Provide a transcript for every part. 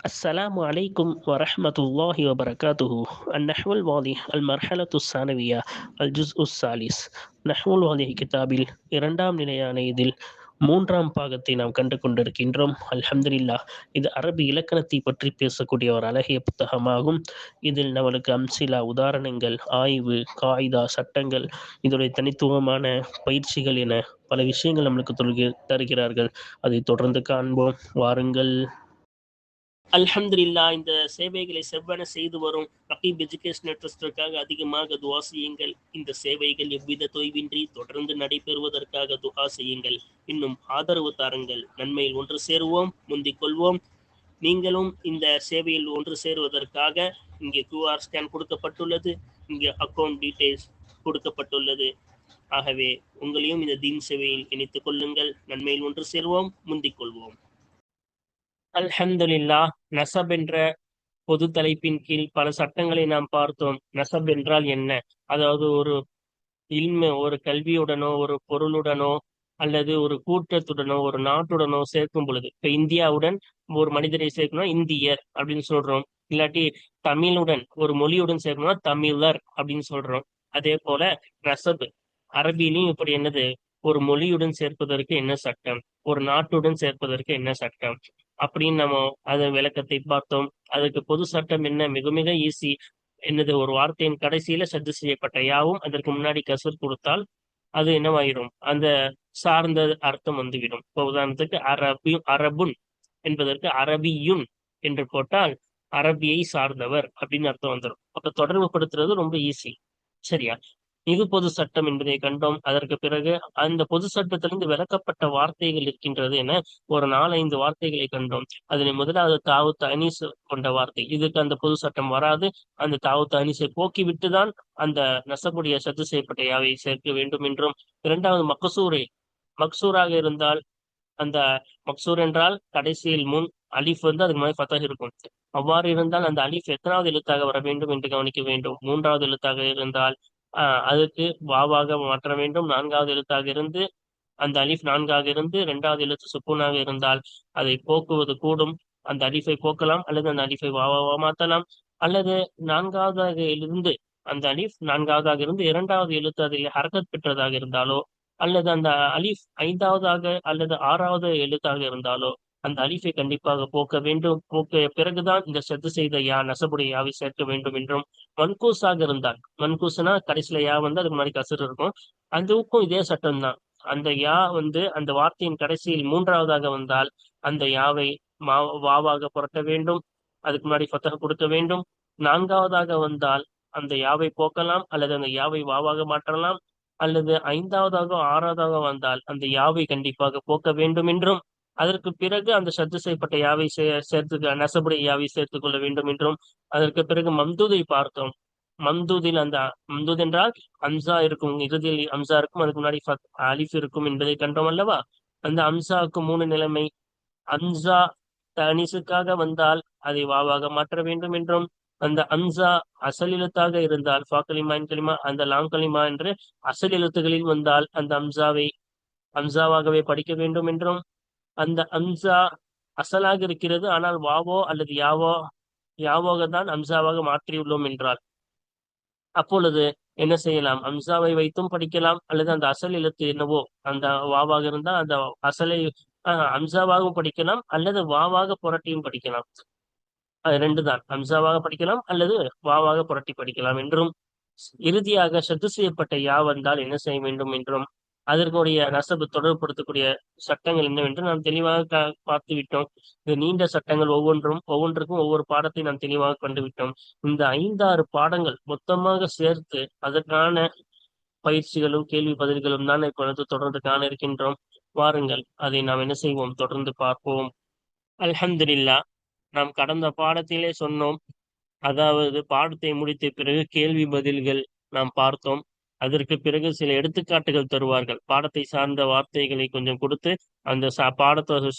السلام عليكم ورحمة الله وبركاته. النحو الواضح المرحلة الثانوية الجزء الثالث. நஹ்வு الواضح கிதாபில் இரண்டாம் நிலையான இதில் மூன்றாம் பாகத்தை நாம் கண்டு கொண்டிருக்கின்றோம். அல்ஹம்துலில்லாஹ். இது அரபி இலக்கணத்தை பற்றி பேசக்கூடிய ஒரு அழகிய புத்தகமாகும். இதில் நம்மளுக்கு அம்சிலா, உதாரணங்கள், ஆய்வு, காயிதா, சட்டங்கள், இதனுடைய தனித்துவமான பயிற்சிகள் என பல விஷயங்கள் நம்மளுக்கு தருகிறார்கள். அதை தொடர்ந்து காண்போம், வாருங்கள். அல்ஹம்துலில்லாஹ். இந்த சேவைகளை செவ்வன செய்து வரும் ரகீப் எஜுகேஷனல் ட்ரஸ்டிற்காக அதிகமாக துஆ செய்யுங்கள். இந்த சேவைகள் எவ்வித தொய்வின்றி தொடர்ந்து நடைபெறுவதற்காக துஆ செய்யுங்கள். இன்னும் ஆதரவு தாருங்கள். நன்மையில் ஒன்று சேருவோம், முந்திக் கொள்வோம். நீங்களும் இந்த சேவையில் ஒன்று சேருவதற்காக இங்கே QR ஸ்கேன் கொடுக்கப்பட்டுள்ளது, இங்கே அக்கௌண்ட் டீடைல்ஸ் கொடுக்கப்பட்டுள்ளது. ஆகவே உங்களையும் இந்த தீன் சேவையில் இணைத்துக் கொள்ளுங்கள். நன்மையில் ஒன்று சேருவோம், முந்திக் கொள்வோம். அல்ஹம்துலில்லாஹ். நசப் என்ற பொது தலைப்பின் கீழ் பல சட்டங்களை நாம் பார்த்தோம். நசப் என்றால் என்ன? அதாவது ஒரு ஒரு கல்வியுடனோ, ஒரு பொருளுடனோ, அல்லது ஒரு கூட்டத்துடனோ, ஒரு நாட்டுடனோ சேர்க்கும் பொழுது, இப்ப இந்தியாவுடன் ஒரு மனிதரை சேர்க்கணும் இந்தியர் அப்படின்னு சொல்றோம். இல்லாட்டி தமிழுடன் ஒரு மொழியுடன் சேர்க்கணும்னா தமிழர் அப்படின்னு சொல்றோம். அதே போல நசப் அரபியிலையும் இப்படி என்னது, ஒரு மொழியுடன் சேர்ப்பதற்கு என்ன சட்டம், ஒரு நாட்டுடன் சேர்ப்பதற்கு என்ன சட்டம் அப்படின்னு நம்ம அதன் விளக்கத்தை பார்த்தோம். அதுக்கு பொது சட்டம் என்ன? மிக மிக ஈஸி. என்னது, ஒரு வார்த்தையின் கடைசியில சத்து செய்யப்பட்ட யாவும் அதற்கு முன்னாடி கசர் கொடுத்தால் அது என்னவாயிரும், அந்த சார்ந்த அர்த்தம் வந்துவிடும். இப்போ உதாரணத்துக்கு அரபுன் என்பதற்கு அரபியுன் என்று போட்டால் அரபியை சார்ந்தவர் அப்படின்னு அர்த்தம் வந்துடும். அப்ப தொடர்பு படுத்துறது ரொம்ப ஈஸி. சரியா? இது பொது சட்டம் என்பதை கண்டோம். அதற்கு பிறகு அந்த பொது சட்டத்திலிருந்து விளக்கப்பட்ட வார்த்தைகள் இருக்கின்றது என ஒரு 4-5 வார்த்தைகளை கண்டோம். அதில் முதலாவது தாவுத் அனீஸ் கொண்ட வார்த்தை. இதுக்கு அந்த பொது சட்டம் வராது. அந்த தாவுத் அனீஸை போக்கிவிட்டுதான் அந்த நசபுடைய சத்து செய்யப்பட்ட யாவை சேர்க்க வேண்டும் என்றும். இரண்டாவது மக்சூராக இருந்தால், அந்த மக்சூர் என்றால் கடைசியில் முன் அலிஃப் அதுக்கு மாதிரி ஃபத்தஹ் இருக்கும். அவ்வாறு இருந்தால் அந்த அலிஃப் எத்தனாவது எழுத்தாக வர வேண்டும் என்று கவனிக்க வேண்டும். 3வது எழுத்தாக இருந்தால் அதுக்கு வாவாக மாற்ற வேண்டும். 4வது எழுத்தாக இருந்து அந்த அலிஃப் 4ஆக இருந்து 2வது எழுத்து சுக்கூனாக இருந்தால் அதை போக்குவது கூடும். அந்த அலிஃபை போக்கலாம், அல்லது அந்த அலிஃபை வாவாவா மாற்றலாம். அல்லது 4வதாக இருந்து அந்த அலிஃப் 4வதாக இருந்து 2வது எழுத்து அதில் ஹரக்கத் பெற்றதாக இருந்தாலோ, அல்லது அந்த அலிஃப் 5வதாக அல்லது 6வது எழுத்தாக இருந்தாலோ அந்த அலிஃபை கண்டிப்பாக போக்க வேண்டும். போக்க பிறகுதான் இந்த சத்து செய்த நசபுடைய யாவை சேர்க்க வேண்டும் என்றும். மன்கூஸாக இருந்தால், மன்கூஸ்னா கடைசியில யா அதுக்கு முன்னாடி கசர் இருக்கும், அதுக்கும் இதே சட்டம் தான். அந்த யா அந்த வார்த்தையின் கடைசியில் 3வதாக வந்தால் அந்த யாவை வாவாக புரட்ட வேண்டும், அதுக்கு முன்னாடி ஃபத்தஹ் கொடுக்க வேண்டும். 4வதாக வந்தால் அந்த யாவை போக்கலாம், அல்லது அந்த யாவை வாவாக மாற்றலாம். அல்லது 5வதாக 6வதாக வந்தால் அந்த யாவை கண்டிப்பாக போக்க வேண்டும் என்றும். அதற்கு பிறகு அந்த சத்து செய்யப்பட்ட யாவை சேர்த்து நசபுடைய யாவை சேர்த்துக் கொள்ள வேண்டும் என்றும். அதற்கு பிறகு மம்தூதை பார்த்தோம். மம்தூத் என்றால் அம்சா இருக்கும், இறுதியில் அம்சா இருக்கும், அதுக்கு முன்னாடி அலிஃப் இருக்கும் என்பதை கண்டோம் அல்லவா? அந்த அம்சாவுக்கு 3 நிலைமை. அம்சா தனிசுக்காக வந்தால் அதை வாவாக மாற்ற வேண்டும் என்றும். அந்த அம்சா அசல் எழுத்தாக இருந்தால் ஃபாக்கலிமா கலிமா, அந்த லாம் கலிமா என்று அசல் எழுத்துகளில் வந்தால் அந்த அம்சாவை அம்சாவாகவே படிக்க வேண்டும் என்றும். அந்த அம்சா அசலாக இருக்கிறது, ஆனால் வாவோ அல்லது யாவோக தான் அம்சாவாக மாற்றியுள்ளோம் என்றால் அப்பொழுது என்ன செய்யலாம்? அம்சாவை வைத்தும் படிக்கலாம், அல்லது அந்த அசல் எழுத்து என்னவோ அந்த வாவாக இருந்தால் அந்த அசலை அம்சாவாகவும் படிக்கலாம், அல்லது வாவாக புரட்டியும் படிக்கலாம். அது 2 தான். அம்சாவாக படிக்கலாம் அல்லது வாவாக புரட்டி படிக்கலாம் என்றும். இறுதியாக சத்து செய்யப்பட்ட யா வந்தால் என்ன செய்ய வேண்டும் என்றும், அதற்குடைய நசபு தொடர்புபடுத்தக்கூடிய சட்டங்கள் என்னவென்று நாம் தெளிவாக பார்த்து விட்டோம். இது நீண்ட சட்டங்கள், ஒவ்வொன்றுக்கும் ஒவ்வொரு பாடத்தை நாம் தெளிவாக கண்டுவிட்டோம். இந்த 5-6 பாடங்கள் மொத்தமாக சேர்த்து அதற்கான பயிற்சிகளும் கேள்வி பதில்களும் தான் இப்பொழுது தொடர்ந்து காண இருக்கின்றோம். வாருங்கள், அதை நாம் என்ன செய்வோம், தொடர்ந்து பார்ப்போம். அல்ஹம்துலில்லாஹ். நாம் கடந்த பாடத்திலே சொன்னோம், அதாவது பாடத்தை முடித்த பிறகு கேள்வி பதில்கள் நாம் பார்த்தோம். அதற்கு பிறகு சில எடுத்துக்காட்டுகள் தருவார்கள். பாடத்தை சார்ந்த வார்த்தைகளை கொஞ்சம் கொடுத்து அந்த பாடத்தோட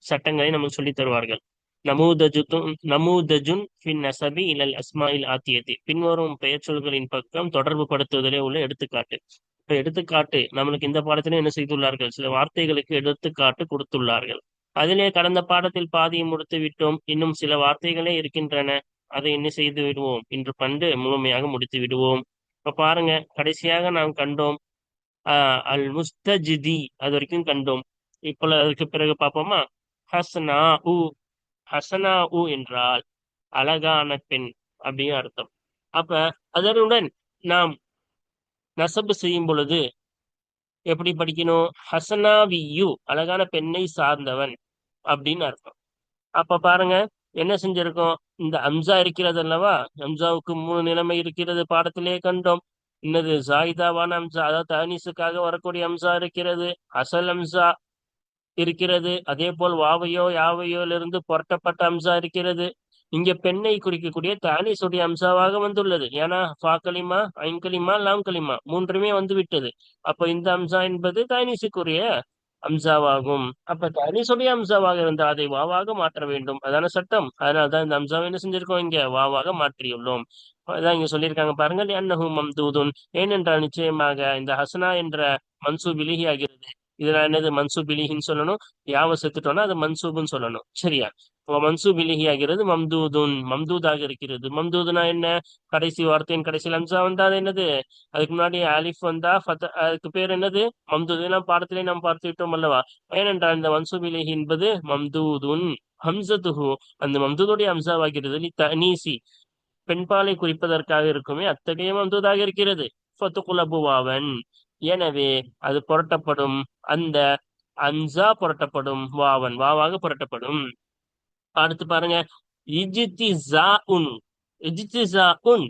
சட்டங்களை நம்ம சொல்லி தருவார்கள். நமூதஜுன் பின் நசபி இலல் அஸ்மாயில் ஆத்தியதி, பின்வரும் பெயர் சொல்களின் பக்கம் தொடர்பு படுத்துவதிலே உள்ள எடுத்துக்காட்டு. இப்ப எடுத்துக்காட்டு நம்மளுக்கு இந்த பாடத்திலே என்ன செய்துள்ளார்கள், சில வார்த்தைகளுக்கு எடுத்துக்காட்டு கொடுத்துள்ளார்கள். அதிலே கடந்த பாடத்தில் பாதியை முடித்து விட்டோம். இன்னும் சில வார்த்தைகளே இருக்கின்றன. அதை என்ன செய்து விடுவோம், இன்று பண்டு முழுமையாக முடித்து விடுவோம். இப்ப பாருங்க, கடைசியாக நாம் கண்டோம் அல் முஸ்தஜிதி, அது வரைக்கும் கண்டோம். இப்போ அதுக்கு பிறகு பார்ப்போமா? ஹஸ்னா உ. ஹசனா உ என்றால் அழகான பெண் அப்படின்னு அர்த்தம். அப்ப அதனுடன் நாம் நசபு செய்யும் பொழுது எப்படி படிக்கணும்? ஹசனாவியு, அழகான பெண்ணை சார்ந்தவன் அப்படின்னு அர்த்தம். அப்ப பாருங்க, என்ன செஞ்சிருக்கோம்? இந்த அம்சா இருக்கிறது அல்லவா, அம்சாவுக்கு 3 நிலைமை இருக்கிறது, பாடத்திலே கண்டோம். இன்னது ஜாயிதாவான அம்சா, அதாவது தனீசுக்காக வரக்கூடிய அம்சா இருக்கிறது, அசல் அம்சா இருக்கிறது, அதே போல் வாவையோ யாவையோலிருந்து புரட்டப்பட்ட அம்சா இருக்கிறது. இங்க பெண்ணை குறிக்கக்கூடிய தானிசுடைய அம்சாவாக வந்துள்ளது. ஏன்னா ஃபா கலிமா, ஐன் கலிமா, லாம் கலிமா மூன்றுமே வந்து விட்டது. அப்ப இந்த அம்சா என்பது தானிசுக்குரிய அம்சாவாகும். அப்ப தானிசுடைய அம்சாவாக இருந்தால் அதை வாவாக மாற்ற வேண்டும், அதான சட்டம். அதனால்தான் இந்த அம்சாவை என்ன செஞ்சிருக்கோம், இங்க வாவாக மாற்றியுள்ளோம். அதான் இங்க சொல்லியிருக்காங்க பாருங்கள், அன்னஹு மம்தூதுன், ஏனென்றால் நிச்சயமாக இந்த ஹசனா என்ற மன்சூப் இலிஹி ஆகிறது. இதுல என்னது மன்சூப் இலிஹின்னு சொல்லணும், யாவ செத்துட்டோம்னா அது மன்சூப்னு சொல்லணும். சரியா? இப்போ மன்சூப் இலிஹி ஆகிறது, மம்தூதுன் மம்தூதாக இருக்கிறது. மம்தூதுனா என்ன? கடைசி வார்த்தையின் கடைசியில் அம்சா வந்தா அது என்னது, அதுக்கு முன்னாடி அலிஃப் வந்தா அதுக்கு பேர் என்னது? மம்தூத். எல்லாம் பாடத்திலே நாம் பார்த்து விட்டோம் அல்லவா? ஏனென்றால் இந்த மன்சூப் இலிஹி என்பது மம்தூதுன் ஹம்சத்துஹு, அந்த மம்தூதுடைய அம்சாவாகிறது. தனீசி, பெண்பாலை குறிப்பதற்காக இருக்குமே, அத்தகைய மம்தூதாக இருக்கிறது. ஃபத்துகுலபுவாவன், எனவே அது புரட்டப்படும். அந்த அன்சா புரட்டப்படும், வாவன் வாவாக புரட்டப்படும். அடுத்து பாருங்க, இஜ்திஸாஉன். இஜ்திஸாஉன்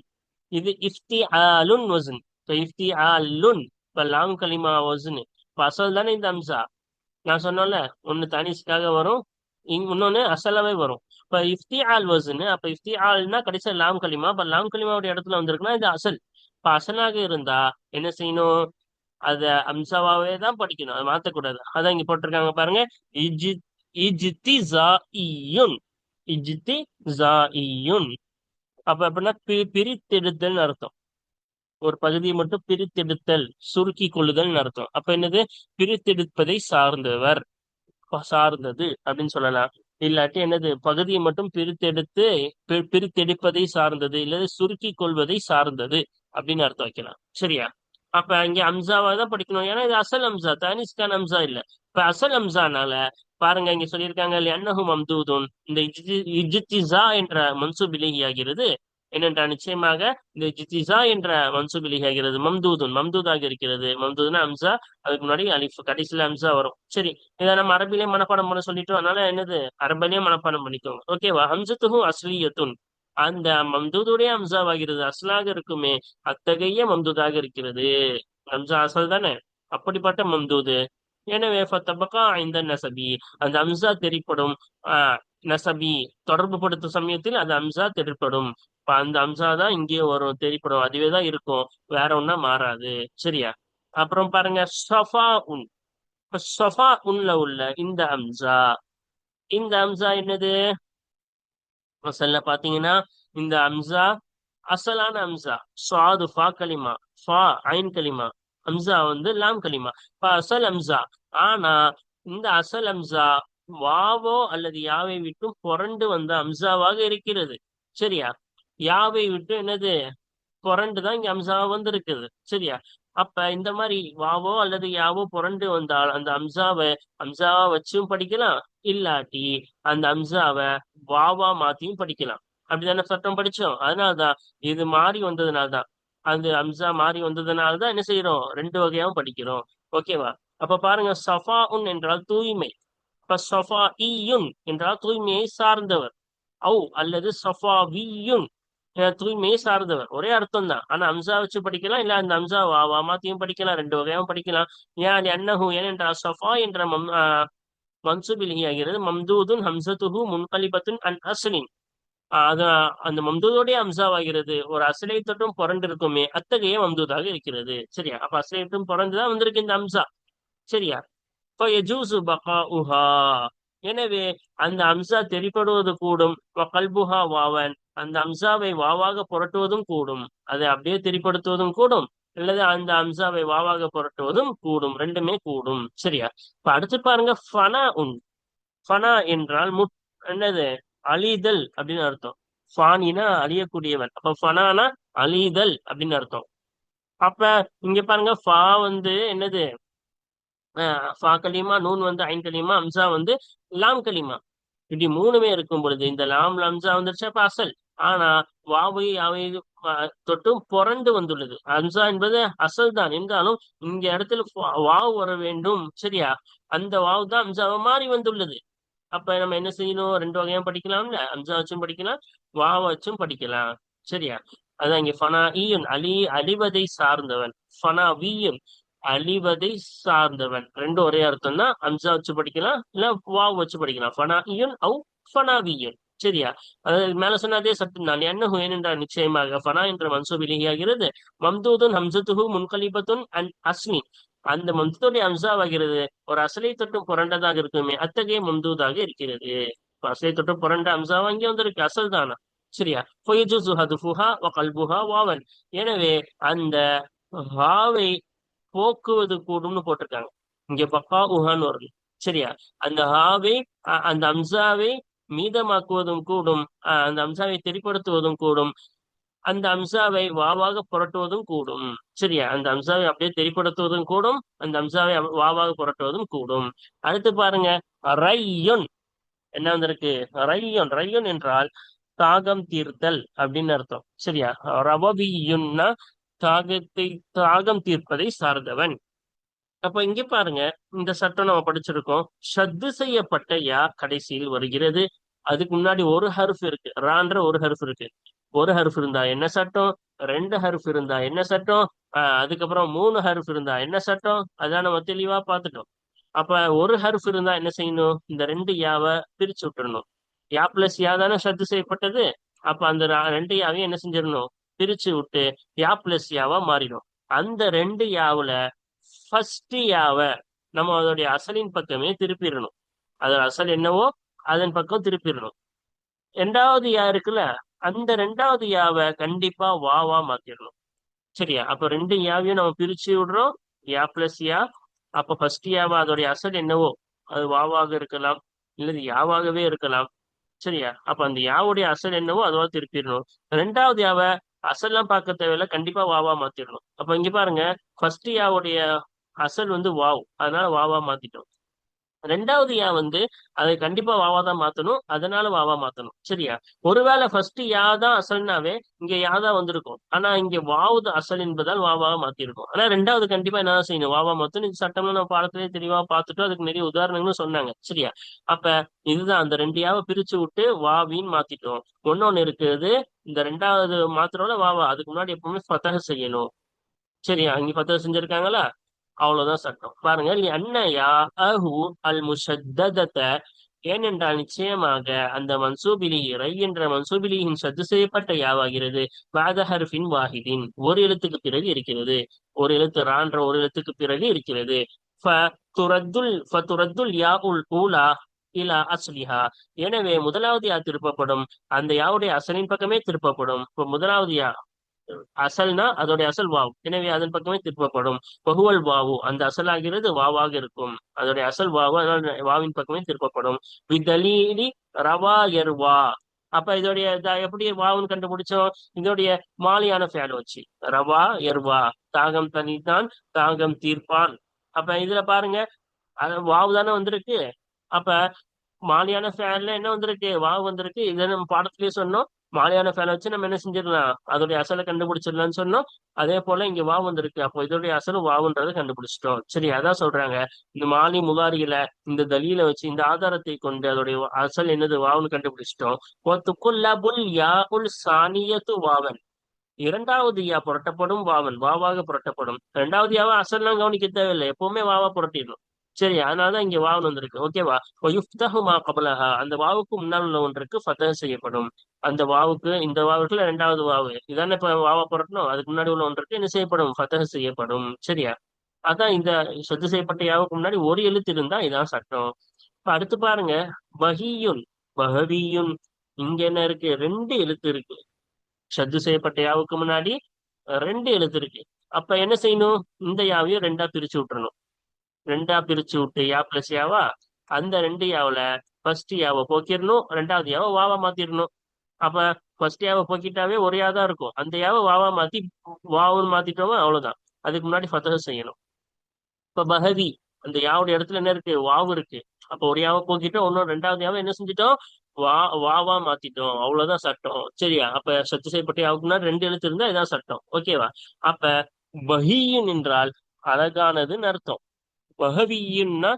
இது இஃப்திஆலுன் வஸ்ன். இப்போ இஃப்திஆலுன், இப்போ லாம் கலிமா வஸ்ன். இப்போ அசல் தானே இந்த அம்சா. நான் சொன்னோம்ல, ஒன்னு தனிஷ்காக வரும், இன்னொன்னு அசலாவே வரும். இப்ப இஃப்திஆல் வஸ்னு, அப்ப இஃப்திஆல்னா கடைசியா லாம் கலிமா. அப்ப லாம் கலிமாவுடைய இடத்துல வந்திருக்குன்னா இது அசல். இப்ப அசலாக இருந்தா என்ன செய்யணும்? அத அம்சாவாவே தான் படிக்கணும், அதை மாத்தக்கூடாது. அதான் இங்க போட்டிருக்காங்க பாருங்க, இஜி இஜ்திஸாஇயுன். இஜ்திஸாஇயுன் அப்ப அப்படின்னா பிரித்தெடுத்தல் அர்த்தம். ஒரு பகுதியை மட்டும் பிரித்தெடுத்தல், சுருக்கி கொள்ளுதல் அர்த்தம். அப்ப என்னது? பிரித்தெடுப்பதை சார்ந்தவர், சார்ந்தது அப்படின்னு சொல்லலாம். இல்லாட்டி என்னது, பகுதியை மட்டும் பிரித்தெடுத்து பிரித்தெடுப்பதை சார்ந்தது, இல்லது சுருக்கி கொள்வதை சார்ந்தது அப்படின்னு அர்த்தம் வைக்கலாம். சரியா? அப்ப இங்க அம்சாவா தான் படிக்கணும், ஏன்னா இது அசல் அம்சா, தானிஸ்கான் அம்சா இல்ல. இப்ப அசல் அம்சானால பாருங்க, இங்க சொல்லியிருக்காங்க அன்னஹு மம்தூதுன், இந்த இஜ்திஸா என்ற மன்சூப் இலேஹி ஆகிறது. என்னென்றால் நிச்சயமாக இந்த இஜ்திஸா என்ற மன்சூப் இலேஹி ஆகிறது, மம்தூதுன் மம்தூதாக இருக்கிறது. மம்தூதுனா அம்சா, அதுக்கு முன்னாடி அலிஃப், கடைசியில அம்சா வரும். சரி, இதை நம்ம அரபிலே மனப்பாடம் பண்ண சொல்லிட்டோம், அதனால என்னது, அரபிலேயே மனப்பாடம் பண்ணிக்கோங்க. ஓகேவா? ஹம்சத்துஹு அஸ்லியத்துன், அந்த மம்தூதுடைய அம்சாவாகிறது, அஸ்லாக இருக்குமே, அத்தகைய மம்தூதாக இருக்கிறது. ஹம்சா அசல் தானே, அப்படிப்பட்ட மம்தூது. எனவே ஃபத்தபகா இந்த நசபி, அந்த அம்சா தெரிப்படும். நசபி தொடர்பு படுத்தும் சமயத்தில் அந்த அம்சா தெரிப்படும். இப்ப அந்த அம்சா தான் இங்கே வரும், தெரிப்படும், அதுவே தான் இருக்கும், வேற ஒன்னா மாறாது. சரியா? அப்புறம் பாருங்க, சஃபா உன். இப்ப சஃபா உன்ல உள்ள இந்த அம்சா, இந்த அம்சா என்னது? மசல்ல பாத்தீங்கன்னா இந்த அம்சா அசலான அம்சா. சாது ஃபா கலிமா, ஃபா ஐன் கலிமா, அம்சா வந்து லாம் கலிமா. இப்ப அசல் அம்சா. ஆனா இந்த அசல் அம்சா வாவோ அல்லது யாவை விட்டும் புரண்டு வந்த அம்சாவாக இருக்கிறது. சரியா? யாவை விட்டு என்னது, புரண்டுதான் இங்க அம்சாவா வந்திருக்குது. சரியா? அப்ப இந்த மாதிரி வாவோ அல்லது யாவோ புரண்டு வந்தால் அந்த அம்சாவை அம்சாவா வச்சும் படிக்கலாம், இல்லாட்டி அந்த அம்சாவை வாவா மாத்தியும் படிக்கலாம். அப்படிதானே சட்டம் படிச்சோம். அதனால்தான் இது மாறி வந்ததுனால்தான், அந்த அம்சா மாறி வந்ததுனால்தான் என்ன செய்யறோம், ரெண்டு வகையாவும் படிக்கிறோம். ஓகேவா? அப்ப பாருங்க, சஃபா உன் என்றால் தூய்மை. இப்ப சஃபா ஈயுன் என்றால் தூய்மையை சார்ந்தவர். ஔ அல்லது சஃபாவியுன், தூய்மையை சார்ந்தவர், ஒரே அர்த்தம் தான். ஆனா அம்சா வச்சு படிக்கலாம், இல்ல அந்த அம்சா மாத்தியும் படிக்கலாம், ரெண்டு வகையாவும் படிக்கலாம். ஏன் அன்னஹு, ஏனென்றால் சஃபா என்ற மன்சூப் இலகி ஆகிறது. மம்தூதுன் ஹம்சத்துஹு முன்கலிபத்துன் அன் அஸ்லின், அது அந்த மம்தூதுடைய அம்சாவாகிறது, ஒரு அசலை தொட்டும் புரண்டு இருக்குமே, அத்தகைய மம்தூதாக இருக்கிறது. சரியா? அப்ப அசலை தொட்டும் புரண்டுதான் வந்திருக்கு இந்த அம்சா. சரியா? ஃபயஜூசு பகாஉஹா, எனவே அந்த அம்சா தெரிப்படுவது கூடும். கல்புஹா வாவன், அந்த அம்சாவை வாவாக புரட்டுவதும் கூடும், அதை அப்படியே தெரிப்படுத்துவதும் கூடும், அல்லது அந்த அம்சாவை வாவாக புரட்டுவதும் கூடும், ரெண்டுமே கூடும். சரியா? இப்ப அடுத்து பாருங்க, ஃபனா உன். ஃபனா என்றால் என்னது, அழிதல் அப்படின்னு அர்த்தம். ஃபானினா அழியக்கூடியவன், அப்ப ஃபனானா அழிதல் அப்படின்னு அர்த்தம். அப்ப இங்க பாருங்க, ஃபா வந்து என்னது, ஃபா கலிமா, நூன் வந்து ஐன் கலிமா, அம்சா வந்து லாம் கலிமா. இப்படி மூணுமே இருக்கும் பொழுது இந்த லாம் லம்சா வந்துருச்சு, அப்ப அசல். ஆனா வாவை அவை தொட்டும் புரண்டு வந்துள்ளது. அம்சா என்பது அசல் தான் என்றாலும் இங்க இடத்துல வாவ் வர வேண்டும், சரியா? அந்த வாவ் தான் அம்சாவை மாறி வந்துள்ளது. அப்ப நம்ம என்ன செய்யணும், ரெண்டு வகையா படிக்கலாம்ல, அம்சா வச்சும் படிக்கலாம், வாவ வச்சும் படிக்கலாம், சரியா? அதான் இங்க ஃபனா ஈயுன், அழிவதை சார்ந்தவன். ஃபனா வீயுன், அழிவதை சார்ந்தவன். ரெண்டும் ஒரே அர்த்தம் தான். அம்சா வச்சு படிக்கலாம், இல்ல வாவ் வச்சு படிக்கலாம். ஃபனா ஈயுன் அவு ஃபனா வீயுன், சரியா? அதாவது மேல சொன்ன அதே சட்டம் தான். என்ன என்றால் நிச்சயமாக ஃபனா என்ற மன்சூப் இலகியாகிறது. மம்தூதுன் ஹம்சத்துஹு முன்கலிபத்துன் அன் அஸ்மி, அந்த மம்தூடைய அம்சாவாகிறது ஒரு அசலை தொட்டும் புரண்டதாக இருக்குமே, அத்தகைய மம்தூதாக இருக்கிறது. இப்ப அசலை தொட்டும் புரண்ட அம்சாவா இங்கே வந்திருக்கு, அசல் தானா, சரியா? ஃபயஜுசு ஹதுஃபுஹா வ கல்புஹா வாவன், எனவே அந்த ஹாவை போக்குவது கூடும்னு போட்டிருக்காங்க. இங்க பக்கா உஹான்னு வருது, சரியா? அந்த ஹாவை அந்த அம்சாவை மீதமாக்குவதும் கூடும், அந்த அம்சாவை தெரிப்படுத்துவதும் கூடும், அந்த அம்சாவை வாவாக புரட்டுவதும் கூடும், சரியா? அந்த அம்சாவை அப்படியே தெரிப்படுத்துவதும் கூடும், அந்த அம்சாவை வாவாக புரட்டுவதும் கூடும். அடுத்து பாருங்க, ரையுன் என்ன வந்திருக்கு, ரையுன். ரையுன் என்றால் தாகம் தீர்த்தல் அப்படின்னு அர்த்தம், சரியா? ரவவியுன்னா தாகத்தை, தாகம் தீர்ப்பதை சார்ந்தவன். அப்ப இங்க பாருங்க, இந்த சட்டம் நம்ம படிச்சிருக்கோம். ஷத்து செய்யப்பட்ட யா கடைசியில் வருகிறது. அதுக்கு முன்னாடி ஒரு ஹர்ஃப் இருக்கு, ரான்ற ஒரு ஹர்ஃப் இருக்கு. ஒரு ஹர்ஃப் இருந்தா என்ன சட்டம், ரெண்டு ஹர்ஃப் இருந்தா என்ன சட்டம், அதுக்கப்புறம் மூணு ஹர்ஃப் இருந்தா என்ன சட்டம், அதான் நம்ம தெளிவா பார்த்துட்டோம். அப்ப ஒரு ஹர்ஃப் இருந்தா என்ன செய்யணும், இந்த ரெண்டு யாவை பிரிச்சு விட்டுறணும். யா பிளஸ் யா தானே ஷத்து செய்யப்பட்டது. அப்ப அந்த ரெண்டு யாவையும் என்ன செஞ்சிடணும், பிரிச்சு விட்டு யா பிளஸ் யாவா மாறிடும். அந்த ரெண்டு யாவுல ஃபர்ஸ்ட் யாவை நம்ம அதோடைய அசலின் பக்கமே திருப்பிடணும். அதோட அசல் என்னவோ அதன் பக்கம் திருப்பிடணும். ரெண்டாவது யா இருக்குல்ல, அந்த ரெண்டாவது யாவை கண்டிப்பா வாவா மாத்திடணும், சரியா? அப்ப ரெண்டு யாவையும் நம்ம பிரிச்சு விடுறோம், யா பிளஸ் யா. அப்ப ஃபர்ஸ்ட் யாவா அதோடைய அசல் என்னவோ அது வாவாக இருக்கலாம், இல்லது யாவாகவே இருக்கலாம், சரியா? அப்ப அந்த யாவுடைய அசல் என்னவோ அதுவா திருப்பிடணும். ரெண்டாவது யாவ அசல்லாம் பார்க்க தேவையில்ல, கண்டிப்பா வாவா மாத்திடணும். அப்ப இங்க பாருங்க, ஃபர்ஸ்ட் யாவுடைய அசல் வந்து வாவ், அதனால வாவா மாத்திட்டோம். ரெண்டாவது யா வந்து அதை கண்டிப்பா வாவா தான் மாத்தணும், அதனால வாவா மாத்தணும், சரியா? ஒருவேளை ஃபர்ஸ்ட் யா தான் அசல்னாவே இங்க யா தான் வந்திருக்கும், ஆனா இங்க வாவு தான் அசல் என்பதால் வாவாவை மாத்திருக்கும். ஆனா ரெண்டாவது கண்டிப்பா என்ன செய்யணும், வாவா மாத்தணும். இந்த சட்டம்லாம் நம்ம பாடத்திலேயே தெளிவா பார்த்துட்டோம், அதுக்கு நிறைய உதாரணங்களும் சொன்னாங்க, சரியா? அப்ப இதுதான் அந்த ரெண்டு யாவை பிரிச்சு விட்டு வாவின்னு மாத்திட்டோம். ஒன்னொன்னு இருக்குது, இந்த ரெண்டாவது மாத்திரோட வாவா, அதுக்கு முன்னாடி எப்பவுமே ஃபதஹ் செய்யணும், சரியா? இங்க ஃபதஹ் செஞ்சிருக்காங்களா, அவ்வளவுதான் சட்டம். பாருங்க, அன்னையா அஹு அல் முஷத்ததத, ஏனென்றால் நிச்சயமாக அந்த மன்சூபிலி ரை என்ற மன்சூபிலியின் சத்து செய்யப்பட்ட யாவாகிறது. பாத ஹர்ஃபின் வாஹிதின், ஒரு எழுத்துக்கு பிறகு இருக்கிறது. ஒரு எழுத்து ரான்ற ஒரு எழுத்துக்கு பிறகு இருக்கிறது. ஃபதுரத்துல் யா உல் ஊலா இலா அஸ்லிஹா, எனவே முதலாவது யா திருப்பப்படும், அந்த யாவுடைய அசலின் பக்கமே திருப்பப்படும். இப்ப முதலாவது யா அசல்னா அதோடைய அசல் வாவ், எனவே அதன் பக்கமே திருப்பப்படும். பகுவல் வாவு, அந்த அசலாகிறது வாவாக இருக்கும், அதோடைய அசல் வாவு, அதனால வாவின் பக்கமே திருப்பப்படும். விதலீலி ரவா எர்வா, அப்ப இதோடைய எப்படி வாவுன்னு கண்டுபிடிச்சோம், இதோடைய மாலியான ஃபேல் வச்சு, ரவா எர்வா, தாகம் தனித்தான், தாகம் தீர்ப்பான். அப்ப இதுல பாருங்க, வாவு தானே வந்திருக்கு. அப்ப மாலியான ஃபேன்ல என்ன வந்திருக்கு, வாவு வந்திருக்கு. இதை நம்ம பாடத்திலேயே சொன்னோம், மாலியான ஃபேனை வச்சு நம்ம என்ன செஞ்சிடலாம், அதோடைய அசலை கண்டுபிடிச்சிடலாம்னு சொன்னோம். அதே போல இங்க வாவு வந்திருக்கு, அப்போ இதோடைய அசலும் வாவுன்றதை கண்டுபிடிச்சிட்டோம், சரி? அதான் சொல்றாங்க, இந்த மாலி முதாரியில இந்த தலீல வச்சு இந்த ஆதாரத்தை கொண்டு அதோடைய அசல் என்னது வாவுன்னு கண்டுபிடிச்சிட்டோம். ஒத்துக்குல்லபுல் யா உல் சானியத்து வாவன், இரண்டாவது யா புரட்டப்படும், வாவன் வாவாக புரட்டப்படும். ரெண்டாவது யாவா அசல்லாம் கவனிக்க தேவையில்லை, எப்பவுமே வாவா புரட்டிடணும், சரி? அதனாலதான் இங்க வாவன் வந்திருக்கு, ஓகேவா? யுஃப்தஹுமா கபலஹா, அந்த வாவுக்கு முன்னால் உள்ள ஒன்றுக்கு ஃபதஹ் செய்யப்படும். அந்த வாவுக்கு, இந்த வாவுக்குள்ள ரெண்டாவது வாவு இதானே இப்ப வாவா புரட்டணும், அதுக்கு முன்னாடி உள்ள ஒன்றுக்கு என்ன செய்யப்படும், ஃபதஹ் செய்யப்படும், சரியா? அதான் இந்த சொத்து செய்யப்பட்ட யாவுக்கு முன்னாடி ஒரு எழுத்து இருந்தா இதான் சட்டம். இப்ப அடுத்து பாருங்க, பஹியுன் பஹவியுன், இங்க என்ன இருக்கு, ரெண்டு எழுத்து இருக்கு. ஷத்து செய்யப்பட்ட யாவுக்கு முன்னாடி ரெண்டு எழுத்து இருக்கு. அப்ப என்ன செய்யணும், இந்த யாவையும் ரெண்டா பிரிச்சு விட்டுறணும். ரெண்டா பிரிச்சு விட்டு யா பிளஸ் யாவா அந்த ரெண்டு யாவுல ஃபர்ஸ்ட் யாவை போக்கிடணும், ரெண்டாவது யாவை வாவா மாத்திரணும். அப்ப ஃபர்ஸ்ட் யாவை போக்கிட்டாவே ஒரு யா தான் இருக்கும். அந்த யாவை வாவா மாத்தி வாவுன்னு மாத்திட்டோமா அவ்வளவுதான். அதுக்கு முன்னாடி ஃபதஹ செய்யணும். இப்ப பஹதி, அந்த யாவுடைய இடத்துல என்ன இருக்கு? வாவு இருக்கு. அப்ப ஒரு யாவை போக்கிட்டோம், இன்னொரு ரெண்டாவது யாவை என்ன செஞ்சிட்டோம்? வா வாவா மாத்திட்டோம். அவ்வளவுதான் சட்டம். சரியா? அப்ப சத்து செய்யப்பட்ட யாவுக்கு முன்னாடி ரெண்டு எழுத்து இருந்தா இதான் சட்டம். ஓகேவா? அப்ப பஹியின் என்றால் அழகானதுன்னு அர்த்தம். வஹவியுன்னா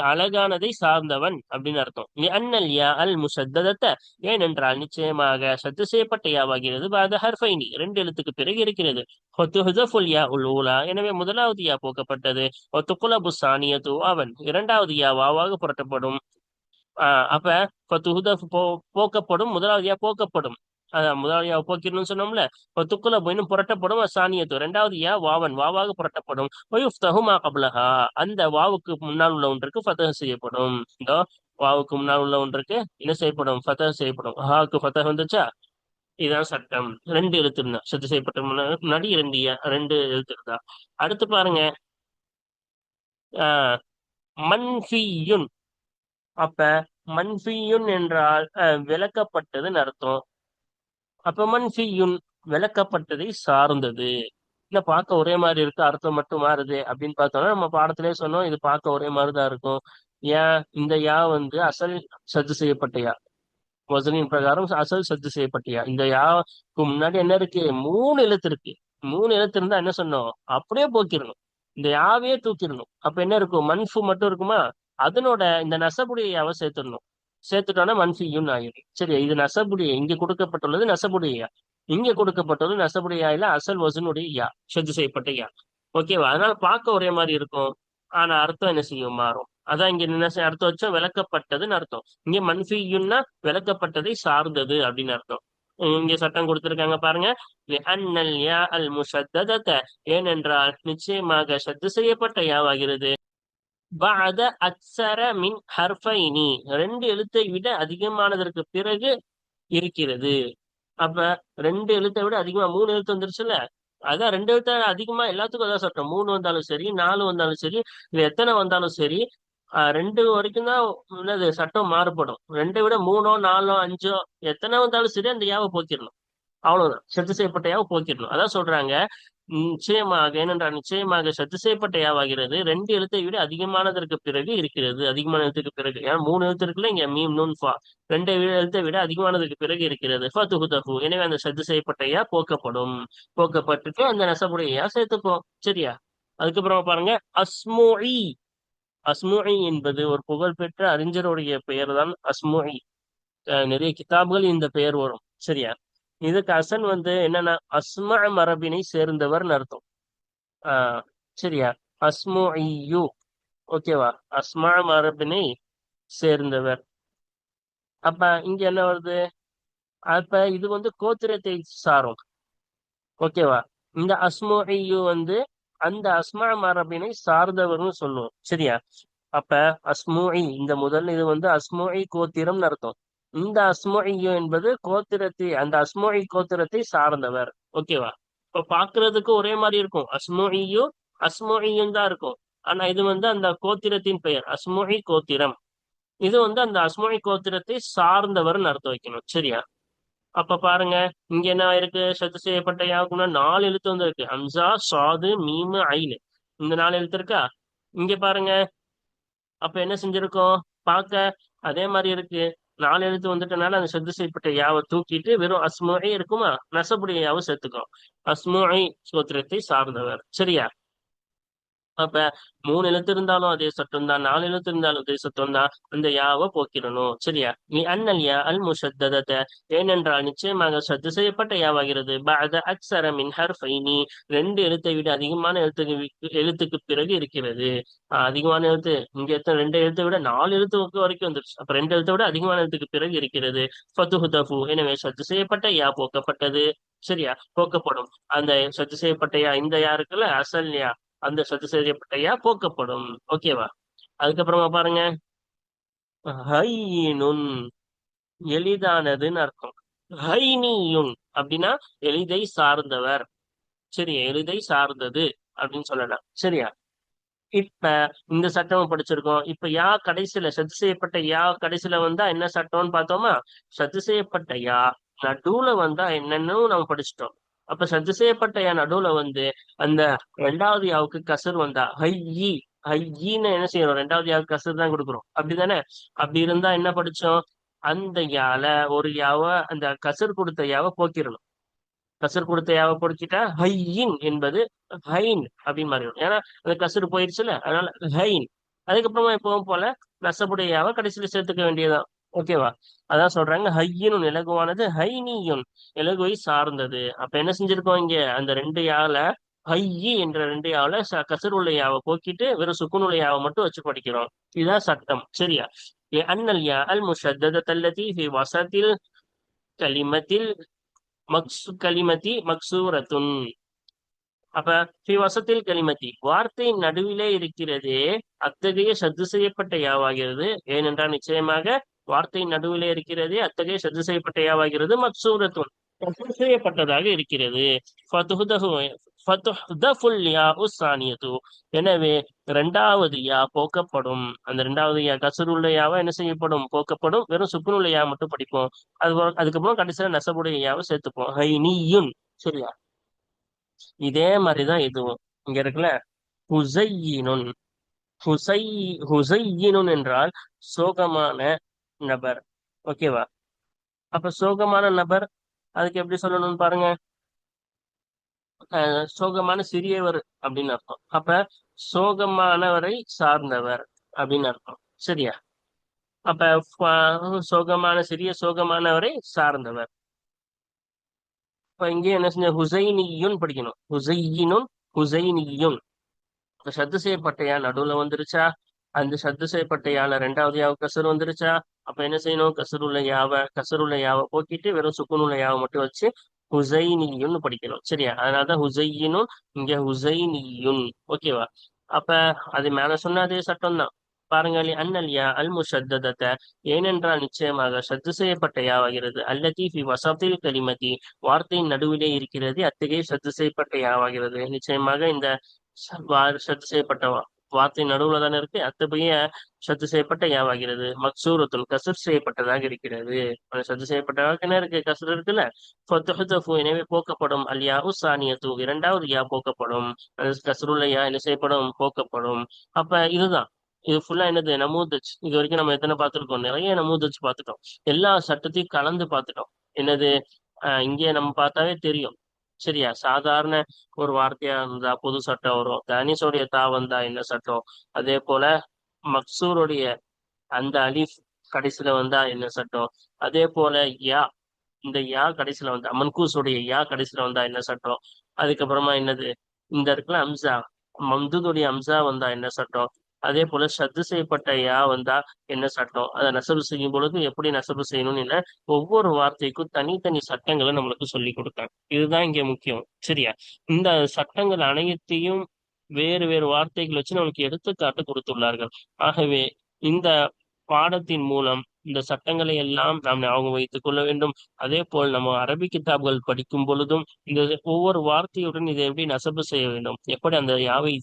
அழகானதை சார்ந்தவன் அப்படின்னு அர்த்தம். அன்னல் யா அல் முஷத்ததத்த, ஏனென்றால் நிச்சயமாக சத்து செய்யப்பட்ட யாவாகிறது பாத ஹர்ஃபைனி, ரெண்டு எழுத்துக்கு பிறகு இருக்கிறது. ஹுதுஃபுல் யா உல் ஊலா, எனவே முதலாவது யா போக்கப்பட்டது. ஒத்துக்குலபு சானியத்து, அவன் இரண்டாவது யா வாவாக புரட்டப்படும். அப்ப ஃபத்துஹுதஃப் போக்கப்படும், முதலாவது யா போக்கப்படும். அதான் முதலாவது யா போக்கிடணும்னு சொன்னோம்ல. துக்குல இன்னும் புரட்டப்படும். சானியத்து ரெண்டாவது யா வாவன் வாவாக புரட்டப்படும். ஒயுஃப்தஹுமா கப்லஹா, அந்த வாவுக்கு முன்னால் உள்ள ஒன்றுக்கு ஃபதஹ் செய்யப்படும். இந்த வாவுக்கு முன்னால் உள்ள ஒன்றுக்கு என்ன செய்யப்படும்? ஃபதஹ் செய்யப்படும். ஹாக்கு ஃபதஹ் வந்துச்சா? இதுதான் சட்டம். ரெண்டு எழுத்து இருந்தா சத்து செய்யப்பட்ட முன்னாடி ரெண்டு எழுத்து இருந்தா. அடுத்து பாருங்க. ஆஹ் மன்ஃபியுன். அப்ப மன்ஃபியுன் என்றால் விளக்கப்பட்டதுன்னு அர்த்தம். அப்ப மன்ஃபியுன் விளக்கப்பட்டதை சார்ந்தது. இல்ல பார்க்க ஒரே மாதிரி இருக்கு, அர்த்தம் மட்டும் மாறுது அப்படின்னு பார்த்தோம்னா நம்ம பாடத்திலே சொன்னோம் இது பார்க்க ஒரே மாதிரிதான் இருக்கும். ஏன்? இந்த யா வந்து அசல் சத்து செய்யப்பட்ட யா, வசனின் பிரகாரம் அசல் சத்து செய்யப்பட்ட யா. இந்த யாவுக்கு முன்னாடி என்ன இருக்கு? மூணு எழுத்து இருக்கு. மூணு எழுத்து இருந்தா என்ன சொன்னோம்? அப்படியே போக்கிடணும். இந்த யாவையே தூக்கிடணும். அப்ப என்ன இருக்கும்? மன்ஃபு மட்டும் இருக்குமா? அதனோட இந்த நசபுடைய யாவை சேர்த்துடணும். சேர்த்துட்டோம்னா மன்ஃபியும் ஆயிடும். சரி, இது நசபுடைய, இங்க கொடுக்கப்பட்டுள்ளது நசபுடைய யா, இங்க கொடுக்கப்பட்டுள்ளது நசபுடைய யா இல்ல அசல் வசனுடைய யா, ஷத்து செய்யப்பட்ட யா. ஓகேவா? அதனால பார்க்க ஒரே மாதிரி இருக்கும், ஆனா அர்த்தம் என்ன செய்யும்? மாறும். அதான் இங்க என்ன அர்த்தம் வச்சோம்? விளக்கப்பட்டதுன்னு அர்த்தம். இங்க மன்ஃபியுன்னா விளக்கப்பட்டதை சார்ந்தது அப்படின்னு அர்த்தம். இங்க சட்டம் கொடுத்திருக்காங்க பாருங்க. அன்னல் யா அல் முஷத்ததத, ஏனென்றால் நிச்சயமாக சத்து செய்யப்பட்ட யாவாகிறது பஅத அக்ஸர மின் ஹர்ஃபைனி, ரெண்டு எழுத்தை விட அதிகமானதற்கு பிறகு இருக்கிறது. அப்ப ரெண்டு எழுத்தை விட அதிகமா மூணு எழுத்து வந்துருச்சுல்ல. அதான் ரெண்டு எழுத்த அதிகமா எல்லாத்துக்கும் அதான் சட்டம். மூணு வந்தாலும் சரி, நாலு வந்தாலும் சரி, இல்ல எத்தனை வந்தாலும் சரி, ரெண்டு வரைக்கும் தான் என்னது சட்டம் மாறுபடும். ரெண்டை விட மூணோ நாலோ அஞ்சோ எத்தனை வந்தாலும் சரி அந்த யாவை போக்கிடணும். அவ்வளவுதான். சத்து செய்யப்பட்ட யாவை போக்கிடணும். அதான் சொல்றாங்க நிச்சயமாக, ஏனென்றால் நிச்சயமாக சத்து செய்யப்பட்ட யாவாகிறது ரெண்டு எழுத்தை விட அதிகமானதற்கு பிறகு இருக்கிறது. அதிகமான எழுத்துக்கு பிறகு, ஏன்னா மூணு எழுத்து இருக்குல்ல இங்க, மீம் நூன் ஃபா, ரெண்டு எழுத்தை விட அதிகமானதுக்கு பிறகு இருக்கிறது. ஃபதுஹுதஹு, எனவே அந்த சத்து செய்யப்பட்ட யா போக்கப்படும். போக்கப்பட்டுட்டு அந்த நசபுடைய யா சேர்த்துப்போம். சரியா? அதுக்கப்புறம் பாருங்க, அஸ்முஇ. அஸ்முஇ என்பது ஒரு புகழ்பெற்ற அறிஞருடைய பெயர் தான் அஸ்முஇ. நிறைய கிதாபுகள் இந்த பெயர் வரும். சரியா? இதுக்கு அசன் வந்து என்னன்னா அஸ்மா மரபினை சேர்ந்தவர்னு அர்த்தம். ஆஹ் சரியா? அஸ்முஇயு. ஓகேவா? அஸ்மா மரபினை சேர்ந்தவர். அப்ப இங்க என்ன வருது? அப்ப இது வந்து கோத்திரத்தை சாரும். ஓகேவா? இந்த அஸ்முஇயு வந்து அந்த அஸ்மா மரபினை சார்ந்தவர்னு சொல்லுவோம். சரியா? அப்ப அஸ்முஇ, இந்த முதல் இது வந்து அஸ்முஇ கோத்திரம்னு அர்த்தம். இந்த அஸ்முஇயு என்பது கோத்திரத்தை, அந்த அஸ்முஇ கோத்திரத்தை சார்ந்தவர். ஓகேவா? இப்ப பாக்குறதுக்கு ஒரே மாதிரி இருக்கும். அஸ்முஇயு அஸ்முஇயும் தான் இருக்கும். ஆனா இது வந்து அந்த கோத்திரத்தின் பெயர் அஸ்முஇ கோத்திரம். இது வந்து அந்த அஸ்முஇ கோத்திரத்தை சார்ந்தவர்னு அர்த்தம் வைக்கணும். சரியா? அப்ப பாருங்க, இங்க என்ன இருக்கு? சத்து செய்யப்பட்ட யாவுக்குன்னா நாலு எழுத்து வந்து இருக்கு. ஹம்சா, சாது, மீமு, ஐனு. இந்த நாலு எழுத்து இருக்கா? இங்க பாருங்க. அப்ப என்ன செஞ்சிருக்கோம்? பார்க்க அதே மாதிரி இருக்கு. நாலு எழுத்து வந்துட்டனால அந்த சத்து செய்யப்பட்ட யாவை தூக்கிட்டு வெறும் அஸ்முஇ இருக்குமா, நசபுடைய யாவை சேர்த்துக்கோ. அஸ்முஇ சோத்திரத்தை சார்ந்தவர். சரியா? அப்ப மூணு எழுத்து இருந்தாலும் அதே சட்டம் தான், நாலு எழுத்து இருந்தாலும் அதே சட்டம் தான். அந்த யாவை போக்கிடணும். சரியா? நீ அன்னல் யா அல் முஷத்ததத, ஏனென்றால் நிச்சயமாக சத்து செய்யப்பட்ட யாவாகிறது பஅத அக்ஸர மின் ஹர்ஃபைனி, ரெண்டு எழுத்தை விட அதிகமான எழுத்துக்கு பிறகு இருக்கிறது. அதிகமான எழுத்து இங்க எத்தனை? ரெண்டு எழுத்தை விட நாலு எழுத்து வரைக்கும் வந்துருச்சு. அப்ப ரெண்டு எழுத்தை விட அதிகமான எழுத்துக்கு பிறகு இருக்கிறது. ஃபதுஹுதஃபு, எனவே சத்து செய்யப்பட்ட யா போக்கப்பட்டது. சரியா? போக்கப்படும். அந்த சத்து செய்யப்பட்ட யா, இந்த யா இருக்குல்ல அசல் யா, அந்த சத்து செய்யப்பட்ட யா போக்கப்படும். ஓகேவா? அதுக்கப்புறமா பாருங்க, ஹைனுன் எளிதானதுன்னு அர்த்தம். ஹைனியுன் அப்படின்னா எளிதை சார்ந்தவர். சரியா? எளிதை சார்ந்தது அப்படின்னு சொல்லலாம். சரியா? இப்ப இந்த சட்டம் படிச்சிருக்கோம். இப்ப யா கடைசியில சத்து செய்யப்பட்ட யா கடைசியில வந்தா என்ன சட்டம்னு பார்த்தோமா? சத்து செய்யப்பட்ட யா நடுவுல வந்தா என்னன்னு நம்ம படிச்சிட்டோம். அப்ப சத்து செய்யப்பட்ட யா நடுவுல வந்து அந்த ரெண்டாவது யாவுக்கு கசர் வந்தா ஹையி ஹையின்னு என்ன செய்யறோம்? ரெண்டாவது யாவுக்கு கசர் தான் கொடுக்குறோம். அப்படிதானே? அப்படி இருந்தா என்ன படிச்சோம்? அந்த யால ஒரு யாவ அந்த கசர் கொடுத்த யாவை போக்கிடணும். கசர் கொடுத்த யாவை பொறுக்கிட்டா ஹையின் என்பது ஹைன் அப்படின்னு மாறிடும். ஏன்னா அந்த கசர் போயிடுச்சுல, அதனால ஹைன். அதுக்கப்புறமா எப்பவும் போல நசபுடைய யாவை கடைசியில சேர்த்துக்க வேண்டியதுதான். ஓகேவா? அதான் சொல்றாங்க ஹையினும் இலகுவானது ஹைனியும் இலகுவை சார்ந்தது. அப்ப என்ன செஞ்சிருக்கோம் இங்க? அந்த ரெண்டு யால ஹையி என்ற ரெண்டு யாவுல கசர் உள்ள யாவை போக்கிட்டு வெறும் சுக்குன் உள்ள யாவை மட்டும் வச்சு படிக்கிறோம். இதுதான் சட்டம். சரியா? அன்னல் யா அல் முஷத்ததல்லதி ஃபி வசத்தில் கலிமத்தில் கலிமதி மக்சூரத்துன். அப்ப ஃபி வசத்தில் கலிமதி வார்த்தை நடுவிலே இருக்கிறதே அத்தகைய சத்து செய்யப்பட்ட யாவாகிறது. ஏனென்றால் நிச்சயமாக வார்த்தை நடுவிலே இருக்கிறதே அத்தகைய சத்து செய்யப்பட்ட யாவாகிறது மக்சூரத்துன் கசர் செய்யப்பட்டதாக இருக்கிறது. ஃபதுஹ்தஹு ஃபதுஹ்தஃபுல் யாஉ ஸானியத்து. எனவே இரண்டாவது யா போக்கப்படும். அந்த இரண்டாவது யா கசருள்ள யாவா என்ன செய்யப்படும்? போக்கப்படும். வெறும் சுக்குனுள்ள யா மட்டும் படிப்போம். அதுக்கப்புறம் கடைசியில நசபுடைய யாவை சேர்த்துப்போம். ஹைனியுன். சரியா? இதே மாதிரிதான் இதுவும் இங்க இருக்குல்ல. ஹுசையினுன். ஹுசை ஹுசையினுன் என்றால் சோகமான நபர். ஓகேவா? அப்ப சோகமான நபர் அதுக்கு எப்படி சொல்லணும்னு பாருங்க. சோகமான சிறியவர் அப்படின்னு அர்த்தம். அப்ப சோகமானவரை சார்ந்தவர் அப்படின்னு அர்த்தம். சரியா? அப்ப சோகமான சிறிய சோகமானவரை சார்ந்தவர். இப்ப இங்கே என்ன செஞ்ச ஹுசைனியுன் படிக்கணும். ஹுசையினுன் ஹுசைனியுன். இப்ப சத்து செய்யப்பட்ட யா நடுவுல வந்துருச்சா? அந்த சத்து செய்யப்பட்ட யால ரெண்டாவது யாவு கசர் வந்துருச்சா? அப்ப என்ன செய்யணும்? கசருள்ள யாவை போக்கிட்டு வெறும் சுக்குனுள்ள யாவை மட்டும் வச்சு ஹுசைனியுன்னு படிக்கணும். சரியா? அதனாலதான் ஹுசையினும் இங்க ஹுசைனியுன். ஓகேவா? அப்ப அது மேல சொன்ன அதே சட்டம் தான். பாருங்க, அன்னல் யா அல் முஷத்ததத்த. ஏனென்றால் நிச்சயமாக சத்து செய்யப்பட்ட யாவாகிறது. அல்லதி ஃபி வசத்தில் கலிமதி வார்த்தையின் நடுவிலே இருக்கிறது அத்தகைய சத்து செய்யப்பட்ட யாவாகிறது. நிச்சயமாக இந்த சத்து செய்யப்பட்ட வார்த்தை நடுவுல தானே இருக்கு. அத்தகைய சத்து செய்யப்பட்ட யாவாகிறது. மக்சூரத்துல் கசர் செய்யப்பட்டதாக இருக்கிறது. அந்த சத்து செய்யப்பட்டதாக என்ன இருக்கு? கசர் இருக்குல்ல. ஃபதுஹ்தஃபு எனவே போக்கப்படும். அல் யா உசானியத்து இரண்டாவது யா போக்கப்படும். அந்த கசருள்ள யா என்ன செய்யப்படும்? போக்கப்படும். அப்ப இதுதான். இது ஃபுல்லா என்னது? நமூதஜ். இது வரைக்கும் நம்ம எத்தனை பார்த்திருக்கோம்? நிறைய நமூதஜ் பார்த்துட்டோம். எல்லா சட்டத்தையும் கலந்து பார்த்துட்டோம். என்னது? இங்கே நம்ம பார்த்தாவே தெரியும். சரியா? சாதாரண ஒரு வார்த்தையா இருந்தா பொது சட்டம் வரும். தனிஷோடைய தா வந்தா என்ன சட்டம்? அதே போல மக்சூருடைய அந்த அலிஃப் கடைசியில வந்தா என்ன சட்டம்? அதே போல யா இந்த யா கடைசியில வந்தா மன்கூஸுடைய யா கடைசியில வந்தா என்ன சட்டம்? அதுக்கப்புறமா என்னது? இந்த இடத்துல அம்சா மம்துடைய அம்சா வந்தா என்ன சட்டம்? அதே போல சத்து செய்யப்பட்ட யா வந்தா என்ன சட்டம்? அதை நசபு செய்யும் பொழுது எப்படி நசபு செய்யணும்னு என்ன ஒவ்வொரு வார்த்தைக்கும் தனித்தனி சட்டங்களை நம்மளுக்கு சொல்லி கொடுத்தாங்க. இதுதான் இங்க முக்கியம். சரியா? இந்த சட்டங்கள் அனைத்தையும் வேறு வேறு வார்த்தைகள் வச்சு நம்மளுக்கு எடுத்துக்காட்டு கொடுத்துள்ளார்கள். ஆகவே இந்த பாடத்தின் மூலம் இந்த சட்டங்களை எல்லாம் நாம் ஞாபகம் வைத்துக் கொள்ள வேண்டும். அதே போல் நம்ம அரபி கிதாப்கள் படிக்கும் பொழுதும் இந்த ஒவ்வொரு வார்த்தையுடன் இதை எப்படி நசபு செய்ய வேண்டும், எப்படி அந்த யாவை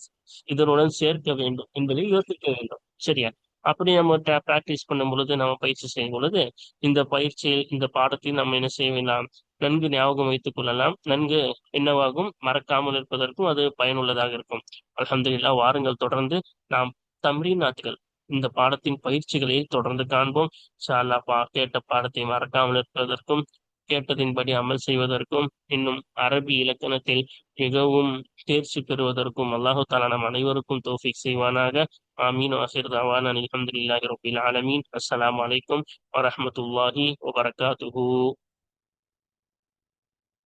இதனுடன் சேர்க்க வேண்டும் என்பதை யோசிக்க வேண்டும். சரியா? அப்படி நம்ம பிராக்டிஸ் பண்ணும் பொழுது, நம்ம பயிற்சி செய்யும் பொழுது இந்த பயிற்சியில் இந்த பாடத்தில் நம்ம என்ன செய்யலாம்? நன்கு ஞாபகம் வைத்துக் கொள்ளலாம். நன்கு என்னவாகும்? மறக்காமல் இருப்பதற்கும் அது பயனுள்ளதாக இருக்கும். அல்ஹம்துலில்லாஹ். வாருங்கள், தொடர்ந்து நாம் தம்ரீனாத்துகள் இந்த பாடத்தின் பயிற்சிகளை தொடர்ந்து காண்போம். இன்ஷா அல்லாஹ். கேட்ட பாடத்தை மறக்காமல் இருப்பதற்கும் கேட்டதின்படி அமல் செய்வதற்கும் இன்னும் அரபி இலக்கணத்தில் மிகவும் தேர்ச்சி பெறுவதற்கும் அல்லாஹு தஆலா நம் அனைவருக்கும் தௌஃபீக் செய்வானாக. ஆமீன். ஆஹிர் தஅவானா அல்ஹம்துலில்லாஹி ரப்பில் ஆலமீன். அஸ்ஸலாமு அலைக்கும் வரஹ்மத்துல்லாஹி வபரகாத்துஹு.